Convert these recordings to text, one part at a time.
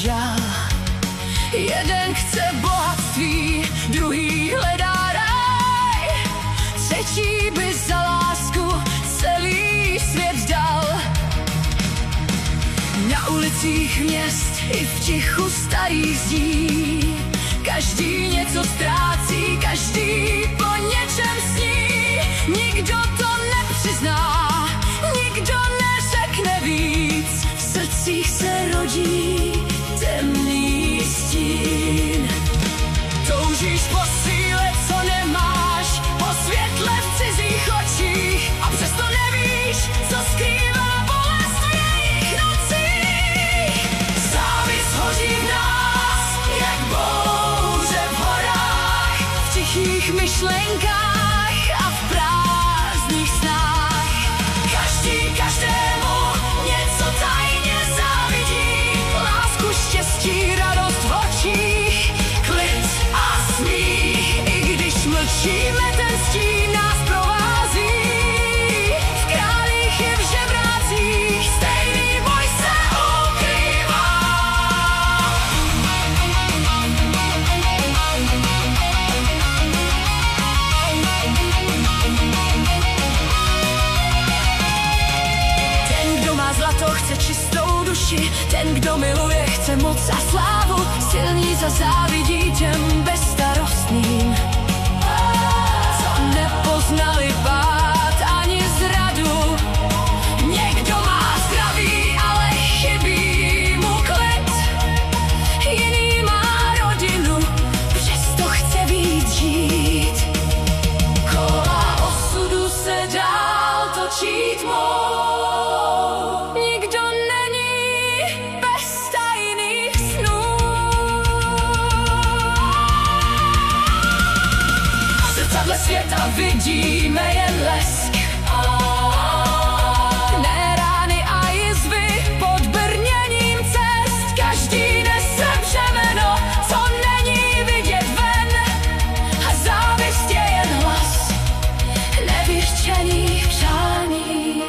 žal. Jeden chce bohatství, druhý hledá ráj, třetí by za lásku celý svět dal. Na ulicích měst i v tichu starých zdí, každý něco ztrácí, každý po něčem sní. Nikdo to nepřizná, nikdo neřekne víc, v srdcích se rodí temný stín. Toužíš po síle, co nemáš, po světle v cizích očích, a přesto nevíš, co skrývá bolest v jejich nocích. Závist hoří v nás, jak bouře v horách, v tichých myšlenkách a v prázdných snách. Každý každému něco tajně závidí, lásku, štěstí, radost v očích, klid a smích. I když mlčíme, ten stín nás provází, v králích i v žebrácích stejný boj se ukrývá. Ten, kdo má zlato, chce čistou duši, ten, kdo miluje, chce moc a slávu, silní zazávidí těm bezstarostným, co nepoznali pád ani zradu. Někdo má zdraví, ale chybí mu klid, jiný má rodinu, přesto chce víc žít. Kola osudu se dál točit mohou, nikdo není bez tajných snů. V zrcadle světa vidíme jen lesk, ne rány a jizvy pod brněním cest. Každý nese břemeno, co není vidět ven, a závist je jen hlas nevyřčených přání.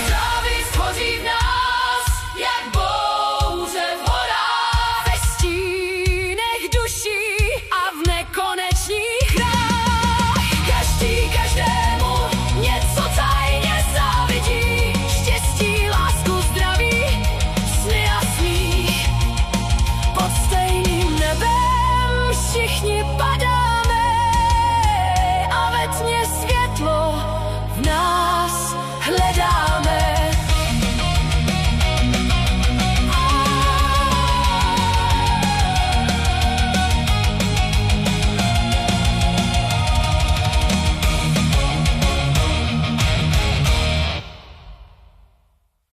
Závist hoří v nás, jak bouře v horách, ve stínech duší a v nekonečných hrách. Každý každému něco tajně závidí, štěstí, lásku, zdraví, sny a smích. Pod stejným nebem všichni padají.